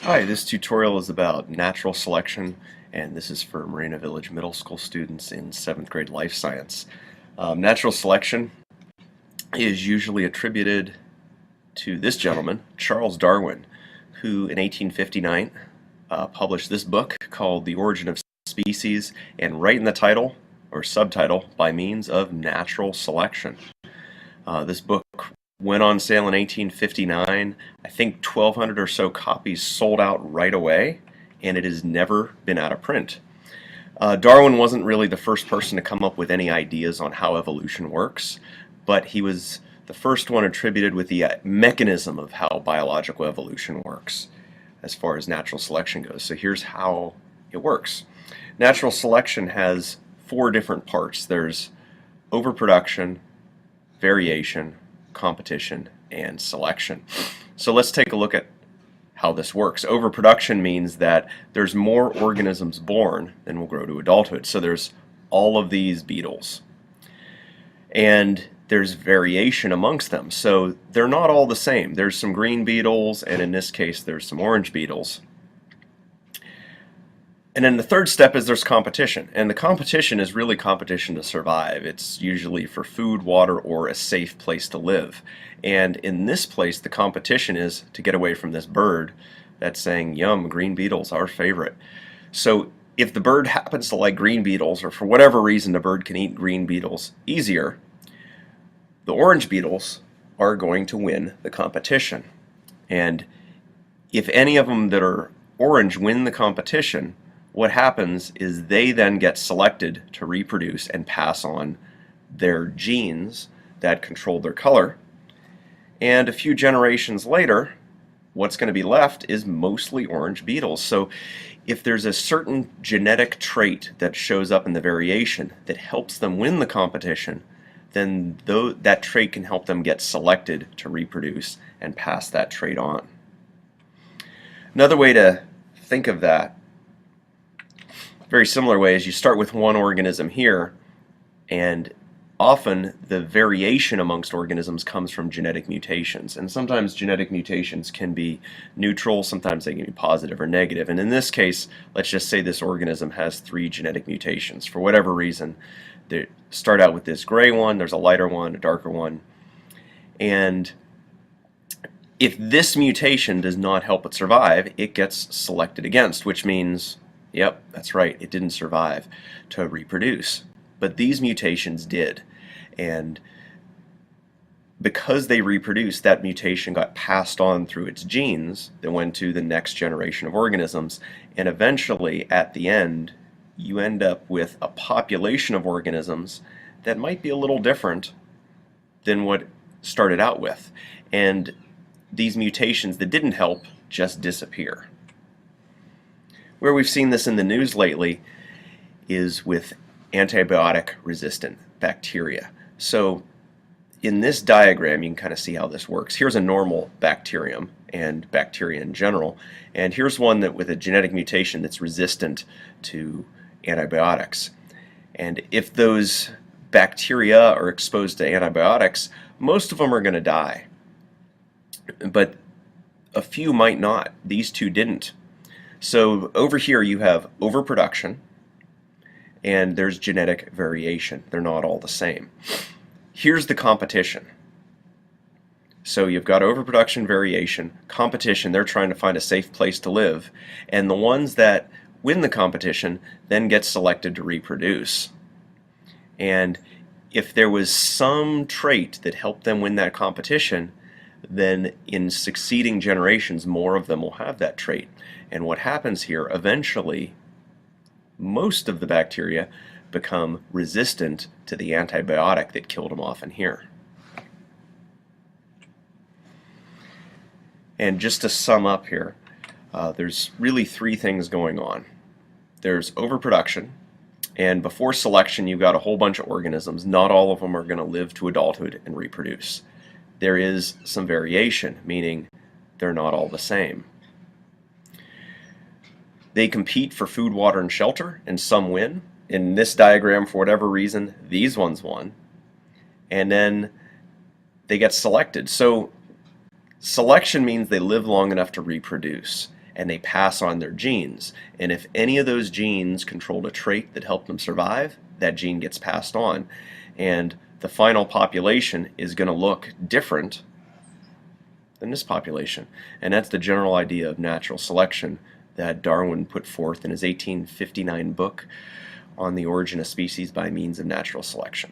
Hi, this tutorial is about natural selection, and this is for Marina Village Middle School students in 7th grade life science. Natural selection is usually attributed to this gentleman, Charles Darwin, who in 1859 published this book called The Origin of Species, and right in the title or subtitle, By Means of Natural Selection. This book went on sale in 1859. I think 1,200 or so copies sold out right away, and it has never been out of print. Darwin wasn't really the first person to come up with any ideas on how evolution works, but he was the first one attributed with the mechanism of how biological evolution works as far as natural selection goes. So here's how it works. Natural selection has four different parts. There's overproduction, variation, competition, and selection. So let's take a look at how this works. Overproduction means that there's more organisms born than will grow to adulthood. So there's all of these beetles. And there's variation amongst them. So they're not all the same. There's some green beetles, and in this case there's some orange beetles. And then the third step is there's competition. And the competition is really competition to survive. It's usually for food, water, or a safe place to live. And in this place, the competition is to get away from this bird that's saying, yum, green beetles, our favorite. So if the bird happens to like green beetles, or for whatever reason the bird can eat green beetles easier, the orange beetles are going to win the competition. And if any of them that are orange win the competition, what happens is they then get selected to reproduce and pass on their genes that control their color. And a few generations later, what's going to be left is mostly orange beetles. So if there's a certain genetic trait that shows up in the variation that helps them win the competition, then that trait can help them get selected to reproduce and pass that trait on. Another way to think of that, very similar way, is you start with one organism here, and often the variation amongst organisms comes from genetic mutations. And sometimes genetic mutations can be neutral, sometimes they can be positive or negative. And in this case, let's just say this organism has 3 genetic mutations. For whatever reason, they start out with this gray one, there's a lighter one, a darker one. And if this mutation does not help it survive, it gets selected against, which means, yep, that's right, it didn't survive to reproduce. But these mutations did. And because they reproduced, that mutation got passed on through its genes that went to the next generation of organisms. And eventually, at the end, you end up with a population of organisms that might be a little different than what started out with. And these mutations that didn't help just disappear. Where we've seen this in the news lately is with antibiotic resistant bacteria. So in this diagram you can kind of see how this works. Here's a normal bacterium and bacteria in general, and here's one that with a genetic mutation that's resistant to antibiotics. And if those bacteria are exposed to antibiotics, most of them are going to die. But a few might not. These two didn't. So over here you have overproduction, and there's genetic variation. They're not all the same. Here's the competition. So you've got overproduction, variation, competition. They're trying to find a safe place to live, and the ones that win the competition then get selected to reproduce. And if there was some trait that helped them win that competition, then in succeeding generations more of them will have that trait. And what happens here, eventually most of the bacteria become resistant to the antibiotic that killed them off in here. And just to sum up here, there's really 3 things going on. There's overproduction, and before selection you've got a whole bunch of organisms. Not all of them are going to live to adulthood and reproduce. There is some variation, meaning they're not all the same. They compete for food, water, and shelter, and some win. In this diagram, for whatever reason, these ones won. And then they get selected. So selection means they live long enough to reproduce. and they pass on their genes. And if any of those genes controlled a trait that helped them survive, that gene gets passed on. And the final population is going to look different than this population. And that's the general idea of natural selection that Darwin put forth in his 1859 book on the origin of species by means of natural selection.